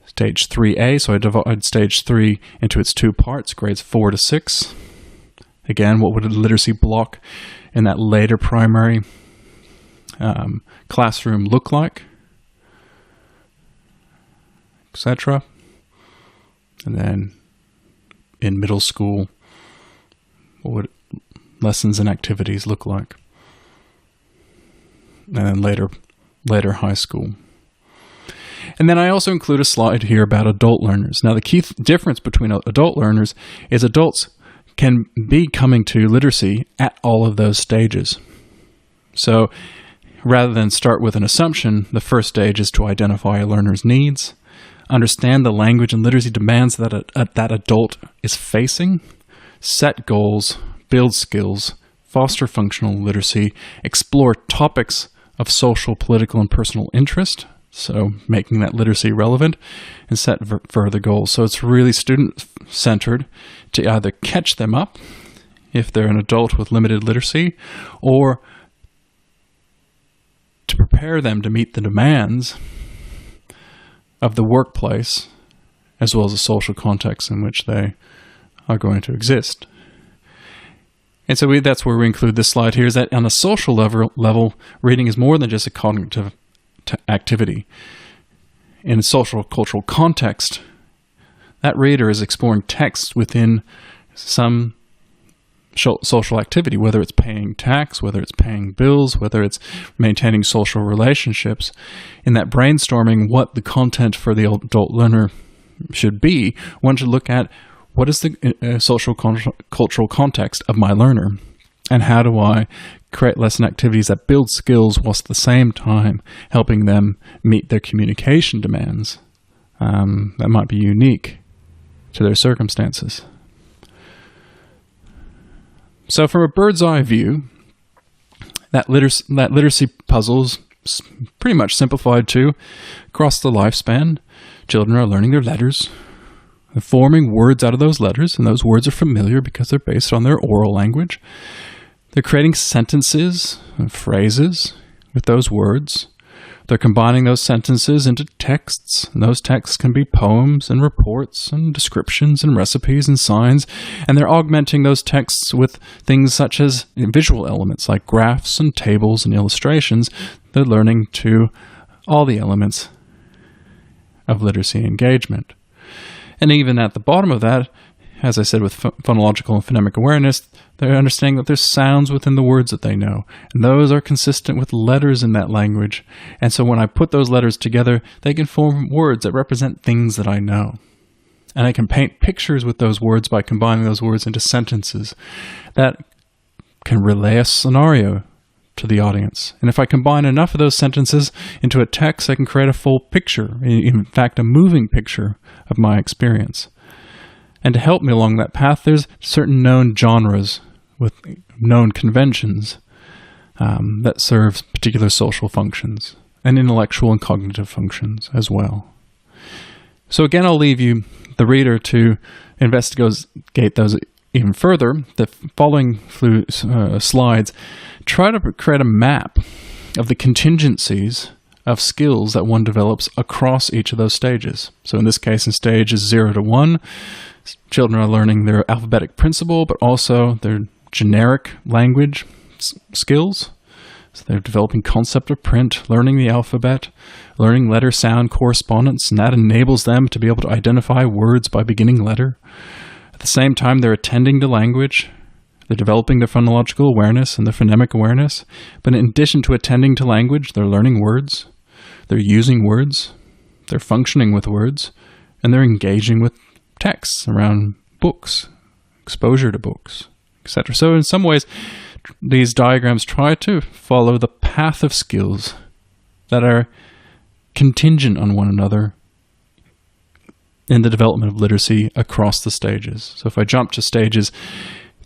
Stage 3A, so I divide stage 3 into its 2 parts, grades 4 to 6. Again, what would a literacy block in that later primary classroom look like, etc. And then in middle school, what would lessons and activities look like? And then later high school. And then I also include a slide here about adult learners. Now the key difference between adult learners is adults can be coming to literacy at all of those stages. So rather than start with an assumption, the first stage is to identify a learner's needs, understand the language and literacy demands that that adult is facing, set goals, build skills, foster functional literacy, explore topics of social, political, and personal interest, so making that literacy relevant, and set further goals. So it's really student-centered to either catch them up if they're an adult with limited literacy, or to prepare them to meet the demands of the workplace, as well as the social context in which they are going to exist. And so that's where we include this slide here, is that on a social level, reading is more than just a cognitive activity. In a social cultural context, that reader is exploring text within some social activity, whether it's paying tax, whether it's paying bills, whether it's maintaining social relationships. In that brainstorming what the content for the adult learner should be, one should look at what is the social cultural context of my learner, and how do I create lesson activities that build skills whilst at the same time helping them meet their communication demands that might be unique to their circumstances. So from a bird's eye view, that literacy puzzle is pretty much simplified to across the lifespan. Children are learning their letters, they're forming words out of those letters, and those words are familiar because they're based on their oral language. They're creating sentences and phrases with those words. They're combining those sentences into texts, and those texts can be poems and reports and descriptions and recipes and signs, and they're augmenting those texts with things such as visual elements like graphs and tables and illustrations. They're learning to all the elements of literacy engagement. And even at the bottom of that, as I said, with phonological and phonemic awareness, they're understanding that there's sounds within the words that they know, and those are consistent with letters in that language. And so when I put those letters together, they can form words that represent things that I know. And I can paint pictures with those words by combining those words into sentences that can relay a scenario to the audience. And if I combine enough of those sentences into a text, I can create a full picture, in fact, a moving picture of my experience. And to help me along that path, there's certain known genres with known conventions that serve particular social functions and intellectual and cognitive functions as well. So again, I'll leave you, the reader, to investigate those even further. The following slides try to create a map of the contingencies of skills that one develops across each of those stages. So in this case, in stages 0 to 1, children are learning their alphabetic principle, but also their generic language skills. So they're developing concept of print, learning the alphabet, learning letter sound correspondence, and that enables them to be able to identify words by beginning letter. At the same time, they're attending to language. They're developing their phonological awareness and their phonemic awareness. But in addition to attending to language, they're learning words, they're using words, they're functioning with words, and they're engaging with texts around books, exposure to books, etc. So in some ways, these diagrams try to follow the path of skills that are contingent on one another in the development of literacy across the stages. So if I jump to stages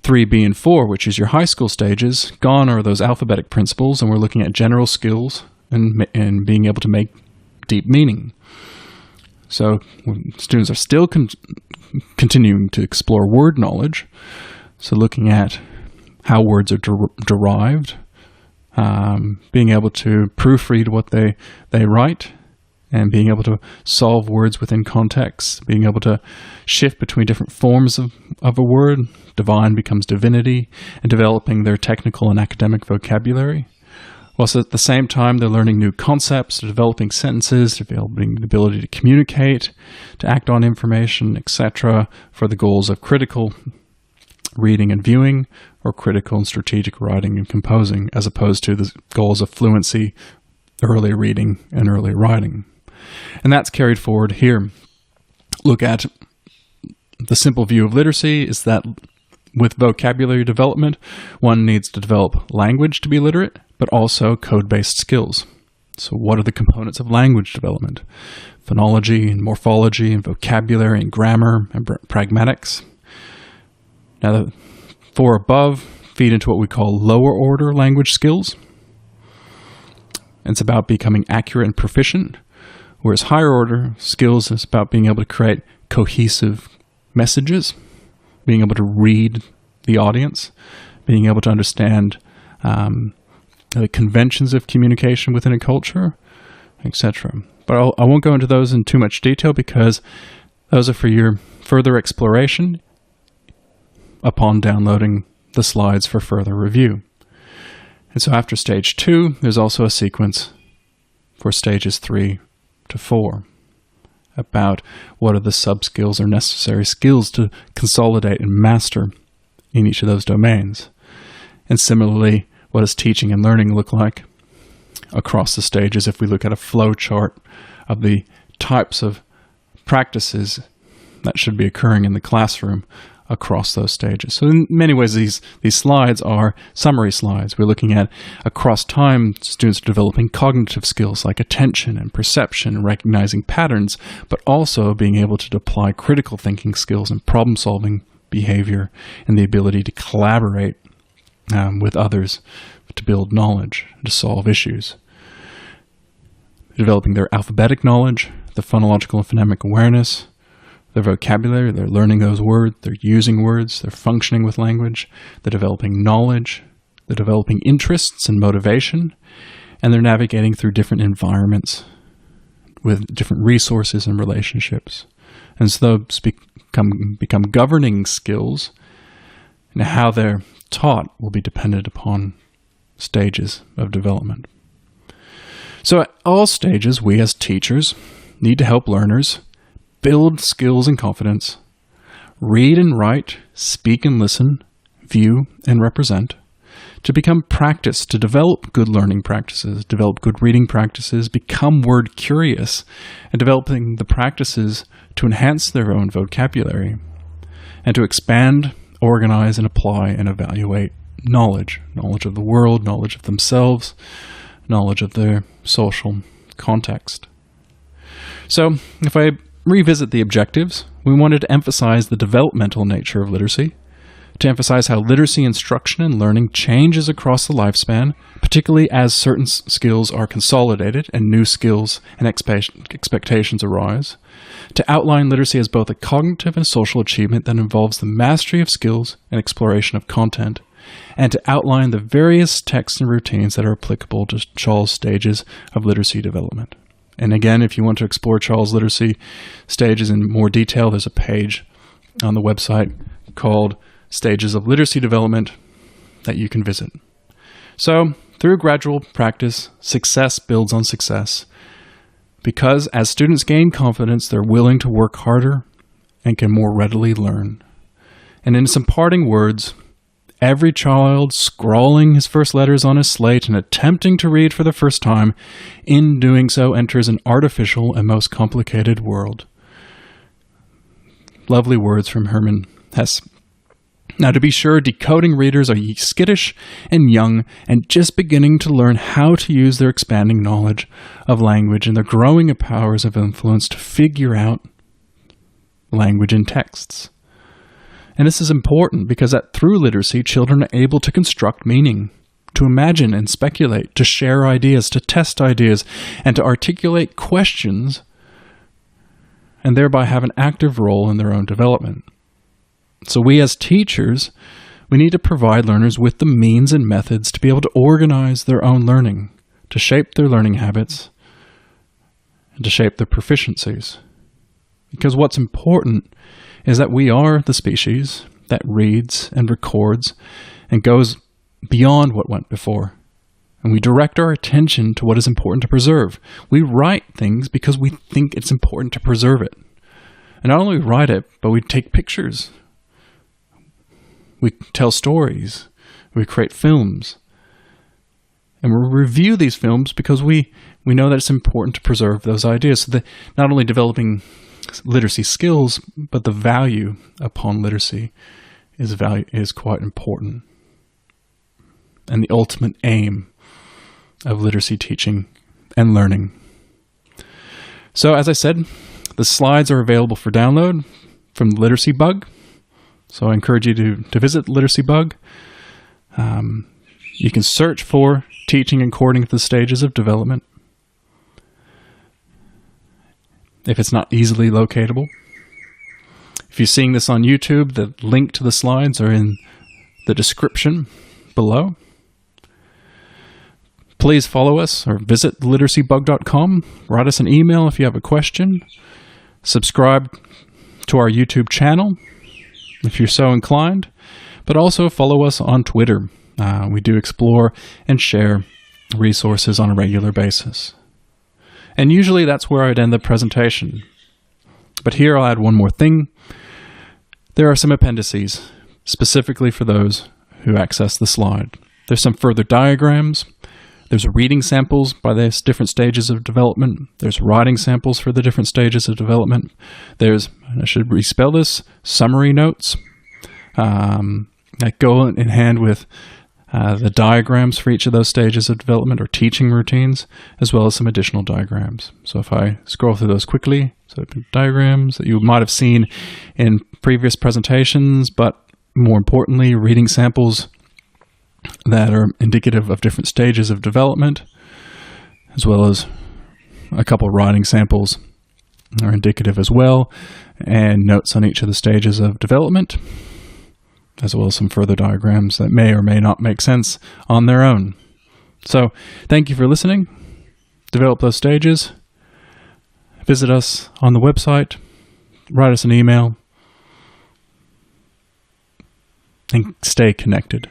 3B and 4, which is your high school stages, gone are those alphabetic principles, and we're looking at general skills and being able to make deep meaning. So students are still continuing to explore word knowledge, so looking at how words are derived, being able to proofread what they write, and being able to solve words within context, being able to shift between different forms of a word, divine becomes divinity, and developing their technical and academic vocabulary. Whilst at the same time they're learning new concepts, they're developing sentences, developing the ability to communicate, to act on information, etc., for the goals of critical reading and viewing, or critical and strategic writing and composing, as opposed to the goals of fluency, early reading, and early writing. And that's carried forward here. Look at the simple view of literacy is that with vocabulary development, one needs to develop language to be literate, but also code-based skills. So what are the components of language development? Phonology and morphology and vocabulary and grammar and pragmatics. Now the four above feed into what we call lower order language skills. It's about becoming accurate and proficient, whereas higher order skills is about being able to create cohesive messages, being able to read the audience, being able to understand the conventions of communication within a culture, etc. But I won't go into those in too much detail because those are for your further exploration upon downloading the slides for further review. And so after stage 2, there's also a sequence for stages 3 to 4 about what are the sub-skills or necessary skills to consolidate and master in each of those domains. And similarly, what does teaching and learning look like across the stages if we look at a flow chart of the types of practices that should be occurring in the classroom across those stages. So in many ways, these slides are summary slides. We're looking at across time, students are developing cognitive skills like attention and perception and recognizing patterns, but also being able to apply critical thinking skills and problem-solving behavior and the ability to collaborate with others to build knowledge, to solve issues. Developing their alphabetic knowledge, the phonological and phonemic awareness, their vocabulary, they're learning those words, they're using words, they're functioning with language, they're developing knowledge, they're developing interests and motivation, and they're navigating through different environments with different resources and relationships. And so those become governing skills, and how they're taught will be dependent upon stages of development. So at all stages, we as teachers need to help learners build skills and confidence, read and write, speak and listen, view and represent, to become practiced, to develop good learning practices, develop good reading practices, become word curious, and developing the practices to enhance their own vocabulary, and to expand, organize, and apply and evaluate knowledge of the world, knowledge of themselves, knowledge of their social context. So if I revisit the objectives, we wanted to emphasize the developmental nature of literacy, to emphasize how literacy instruction and learning changes across the lifespan, particularly as certain skills are consolidated and new skills and expectations arise, to outline literacy as both a cognitive and social achievement that involves the mastery of skills and exploration of content, and to outline the various texts and routines that are applicable to Charles' stages of literacy development. And again, if you want to explore Charles' literacy stages in more detail, there's a page on the website called Stages of Literacy Development that you can visit. So, through gradual practice, success builds on success, because as students gain confidence, they're willing to work harder and can more readily learn. And in some parting words, every child scrawling his first letters on his slate and attempting to read for the first time, in doing so enters an artificial and most complicated world. Lovely words from Hermann Hesse. Now, to be sure, decoding readers are skittish and young and just beginning to learn how to use their expanding knowledge of language and their growing powers of influence to figure out language in texts. And this is important because through literacy, children are able to construct meaning, to imagine and speculate, to share ideas, to test ideas, and to articulate questions, and thereby have an active role in their own development. So we as teachers, we need to provide learners with the means and methods to be able to organize their own learning, to shape their learning habits, and to shape their proficiencies. Because what's important is that we are the species that reads and records and goes beyond what went before. And we direct our attention to what is important to preserve. We write things because we think it's important to preserve it. And not only write it, but we take pictures. We tell stories, we create films, and we review these films because we know that it's important to preserve those ideas. So that not only developing literacy skills, but the value upon literacy is quite important. And the ultimate aim of literacy teaching and learning. So as I said, the slides are available for download from the Literacy Bug. So I encourage you to visit Literacy Bug. You can search for Teaching According to the Stages of Development if it's not easily locatable. If you're seeing this on YouTube, the link to the slides are in the description below. Please follow us or visit literacybug.com. Write us an email if you have a question. Subscribe to our YouTube channel if you're so inclined, but also follow us on Twitter. We do explore and share resources on a regular basis. And usually that's where I'd end the presentation. But here I'll add one more thing. There are some appendices, specifically for those who access the slide. There's some further diagrams. There's reading samples by the different stages of development. There's writing samples for the different stages of development. There's, I should respell this, summary notes that go in hand with the diagrams for each of those stages of development or teaching routines, as well as some additional diagrams. So if I scroll through those quickly, so diagrams that you might have seen in previous presentations, but more importantly, reading samples that are indicative of different stages of development, as well as a couple of writing samples are indicative as well, and notes on each of the stages of development, as well as some further diagrams that may or may not make sense on their own. So thank you for listening. Develop those stages. Visit us on the website. Write us an email. And stay connected.